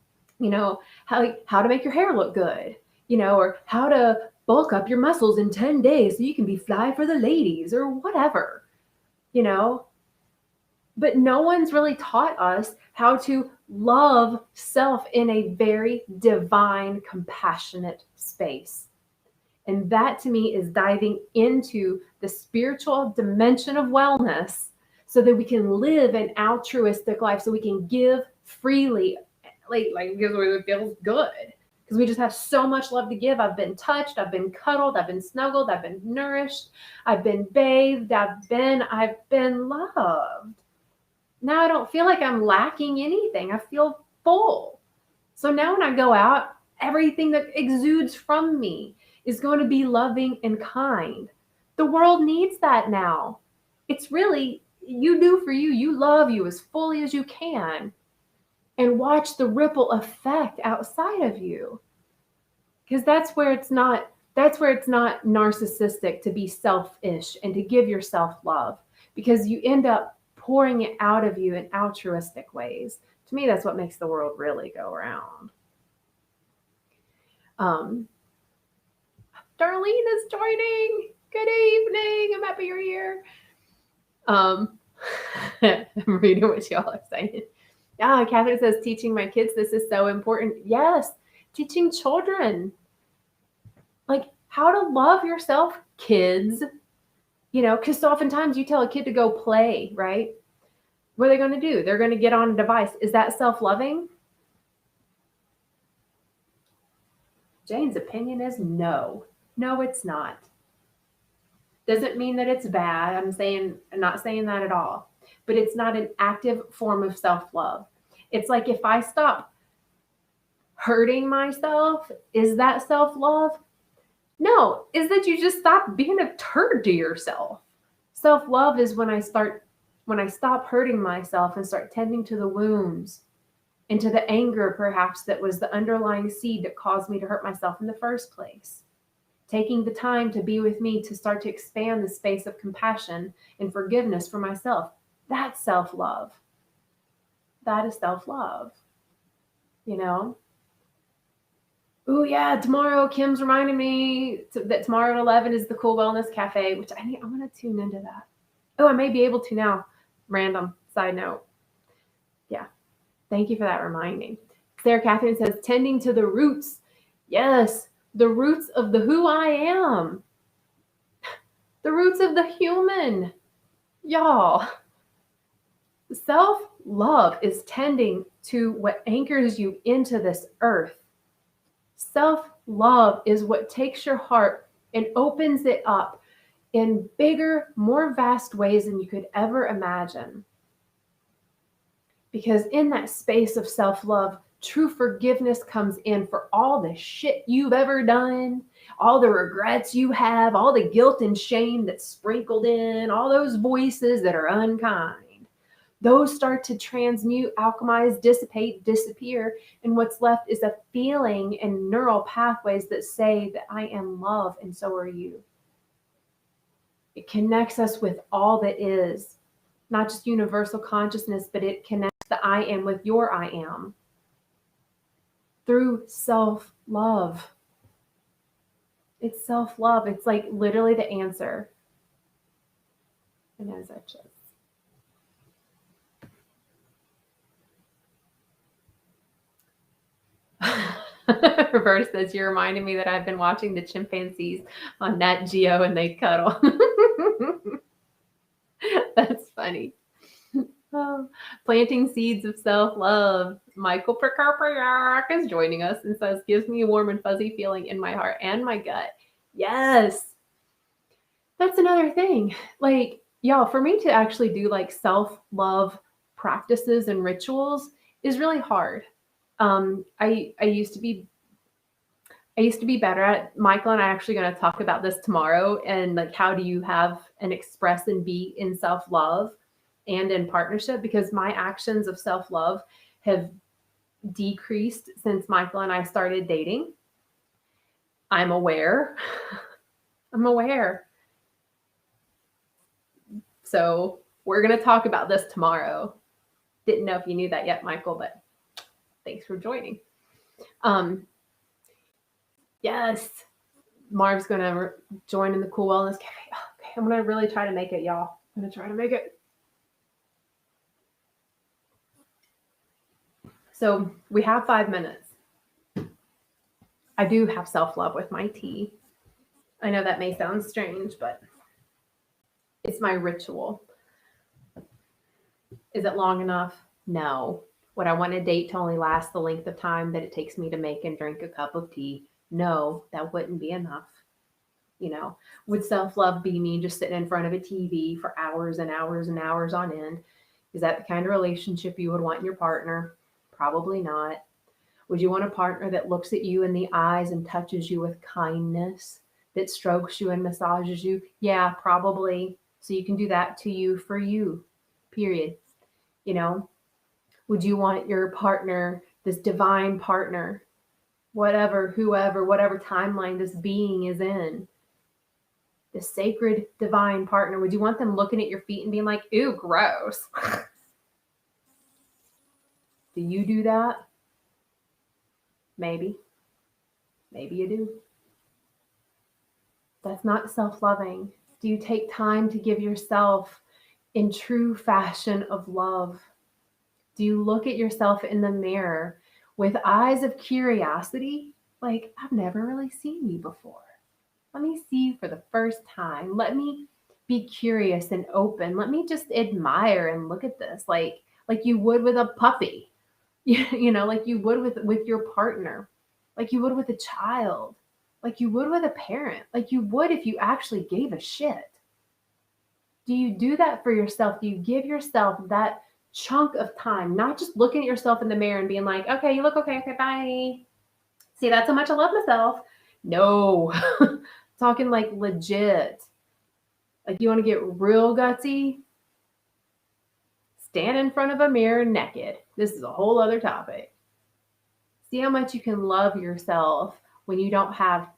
how to make your hair look good, or how to bulk up your muscles in 10 days so you can be fly for the ladies or whatever, But no one's really taught us how to love self in a very divine, compassionate space. And that to me is diving into the spiritual dimension of wellness so that we can live an altruistic life, so we can give freely, like because it feels good. Because we just have so much love to give. I've been touched, I've been cuddled, I've been snuggled, I've been nourished, I've been bathed, I've been loved. Now I don't feel like I'm lacking anything. I feel full. So now when I go out, everything that exudes from me is going to be loving and kind. The world needs that now. It's really, you do for you. You love you as fully as you can and watch the ripple effect outside of you. Because that's where it's not narcissistic to be selfish and to give yourself love, because you end up pouring it out of you in altruistic ways. To me, that's what makes the world really go around. Darlene is joining. Good evening. I'm happy you're here. I'm reading what y'all are saying. Catherine says, teaching my kids this is so important. Yes, teaching children, like how to love yourself, kids, because so oftentimes you tell a kid to go play, right? What are they going to do? They're going to get on a device. Is that self-loving? Jane's opinion is no. No, it's not. Doesn't mean that it's bad. I'm not saying that at all. But it's not an active form of self-love. It's like if I stop hurting myself, is that self-love? No, is that you just stop being a turd to yourself. Self-love is when I stop hurting myself and start tending to the wounds and to the anger, perhaps, that was the underlying seed that caused me to hurt myself in the first place. Taking the time to be with me to start to expand the space of compassion and forgiveness for myself. That's self-love. That is self-love. Oh yeah, tomorrow Kim's reminding me that tomorrow at 11 is the Cool Wellness Cafe, which I'm going to tune into that. Oh, I may be able to now. Random side note. Yeah. Thank you for that reminding. Sarah Catherine says, tending to the roots. Yes, the roots of the who I am. The roots of the human. Y'all. Self-love is tending to what anchors you into this earth. Self-love is what takes your heart and opens it up in bigger, more vast ways than you could ever imagine. Because in that space of self-love, true forgiveness comes in for all the shit you've ever done, all the regrets you have, all the guilt and shame that's sprinkled in, all those voices that are unkind. Those start to transmute, alchemize, dissipate, disappear, and what's left is a feeling and neural pathways that say that I am love and so are you. It connects us with all that is, not just universal consciousness, but it connects the I am with your I am through self-love. It's self-love. It's like literally the answer. And as I just Roberta says, you're reminding me that I've been watching the chimpanzees on Nat Geo and they cuddle. That's funny. Oh, planting seeds of self-love. Michael Prokopiak is joining us and says, gives me a warm and fuzzy feeling in my heart and my gut. Yes. That's another thing. Like, y'all, for me to actually do like self-love practices and rituals is really hard. I used to be better at it. Michael and I are actually going to talk about this tomorrow, and like how do you have and express and be in self-love and in partnership, because my actions of self-love have decreased since Michael and I started dating. I'm aware. I'm aware. So we're going to talk about this tomorrow. Didn't know if you knew that yet, Michael, but thanks for joining. Yes, Marv's going to join in the Cool Wellness Cafe. Okay, I'm going to really try to make it, y'all. I'm going to try to make it. So we have 5 minutes. I do have self-love with my tea. I know that may sound strange, but it's my ritual. Is it long enough? No. Would I want a date to only last the length of time that it takes me to make and drink a cup of tea? No, that wouldn't be enough. You know, would self-love be me just sitting in front of a TV for hours and hours and hours on end? Is that the kind of relationship you would want in your partner? Probably not. Would you want a partner that looks at you in the eyes and touches you with kindness, that strokes you and massages you? Yeah, probably. So you can do that to you for you, period. You know, would you want your partner, this divine partner, whatever, whoever, whatever timeline this being is in, the sacred divine partner, would you want them looking at your feet and being like, ew, gross? Do you do that? Maybe. Maybe you do. That's not self-loving. Do you take time to give yourself in true fashion of love? Do you look at yourself in the mirror with eyes of curiosity? Like, I've never really seen you before. Let me see you for the first time. Let me be curious and open. Let me just admire and look at this like you would with a puppy. You know, like you would with your partner, like you would with a child, like you would with a parent, like you would if you actually gave a shit. Do you do that for yourself? Do you give yourself that chunk of time, not just looking at yourself in the mirror and being like, okay, you look okay, bye. See, that's how much I love myself. No, talking like legit. Like you want to get real gutsy? Stand in front of a mirror naked. This is a whole other topic. See how much you can love yourself when you don't have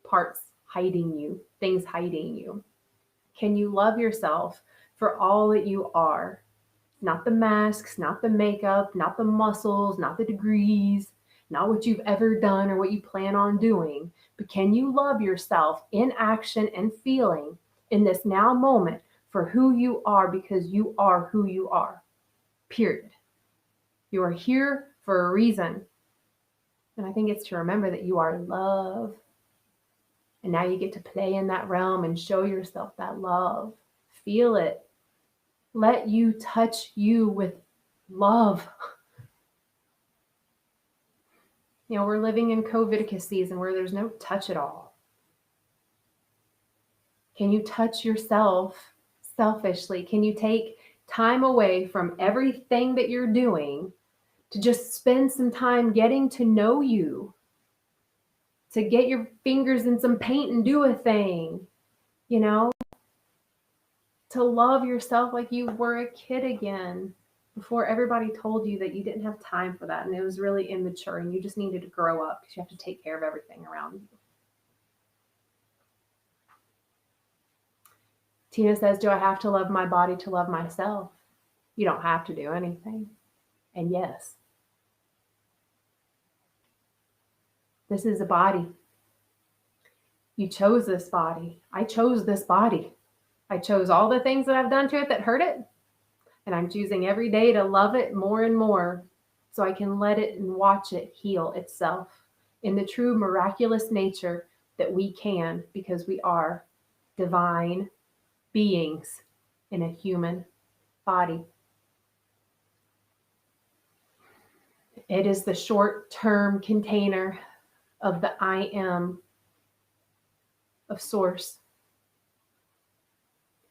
parts hiding you, things hiding you. Can you love yourself for all that you are? Not the masks, not the makeup, not the muscles, not the degrees, not what you've ever done or what you plan on doing, but can you love yourself in action and feeling in this now moment for who you are, because you are who you are, period. You are here for a reason. And I think it's to remember that you are love. And now you get to play in that realm and show yourself that love. Feel it. Let you touch you with love. You know, we're living in COVIDicus season where there's no touch at all. Can you touch yourself selfishly? Can you take time away from everything that you're doing to just spend some time getting to know you? To get your fingers in some paint and do a thing, you know? To love yourself like you were a kid again before everybody told you that you didn't have time for that and it was really immature and you just needed to grow up because you have to take care of everything around you. Tina says, do I have to love my body to love myself? You don't have to do anything. And yes, this is a body. You chose this body. I chose this body. I chose all the things that I've done to it that hurt it. And I'm choosing every day to love it more and more so I can let it and watch it heal itself in the true miraculous nature that we can, because we are divine beings in a human body. It is the short-term container of the I am of Source.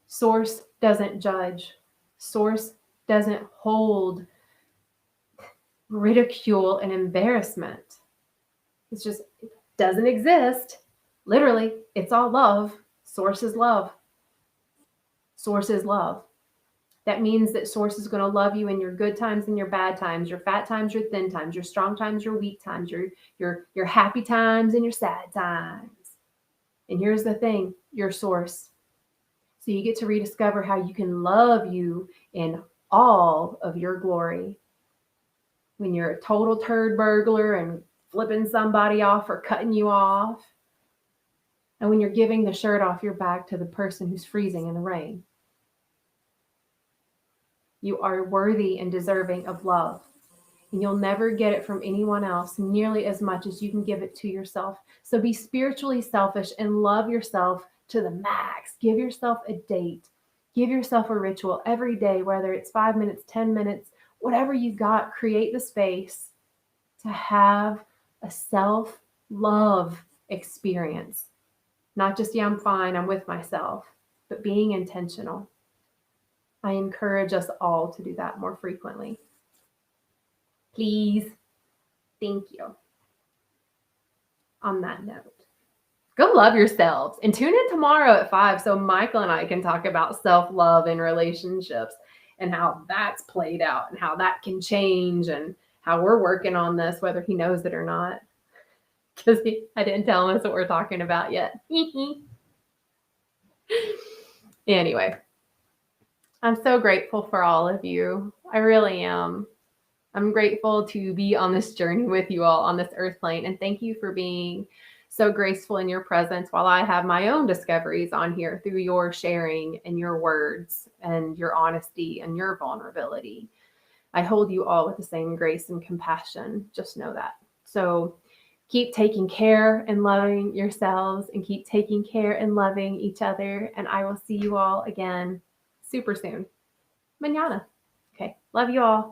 Source doesn't judge. Source doesn't hold ridicule and embarrassment. It's just, it doesn't exist. Literally, it's all love. Source is love. Source is love. That means that Source is going to love you in your good times and your bad times, your fat times, your thin times, your strong times, your weak times, your happy times and your sad times. And here's the thing, your Source. So you get to rediscover how you can love you in all of your glory. When you're a total turd burglar and flipping somebody off or cutting you off. And when you're giving the shirt off your back to the person who's freezing in the rain. You are worthy and deserving of love. And you'll never get it from anyone else nearly as much as you can give it to yourself. So be spiritually selfish and love yourself to the max. Give yourself a date. Give yourself a ritual every day, whether it's 5 minutes, 10 minutes, whatever you got, create the space to have a self-love experience. Not just, yeah, I'm fine, I'm with myself, but being intentional. I encourage us all to do that more frequently. Please. Thank you. On that note, go love yourselves and tune in tomorrow at 5 so Michael and I can talk about self-love in relationships and how that's played out and how that can change and how we're working on this, whether he knows it or not. Because I didn't tell him that's what we're talking about yet. Anyway, I'm so grateful for all of you. I really am. I'm grateful to be on this journey with you all on this earth plane. And thank you for being so graceful in your presence while I have my own discoveries on here through your sharing and your words and your honesty and your vulnerability. I hold you all with the same grace and compassion. Just know that. So keep taking care and loving yourselves and keep taking care and loving each other. And I will see you all again super soon. Mañana. Okay. Love you all.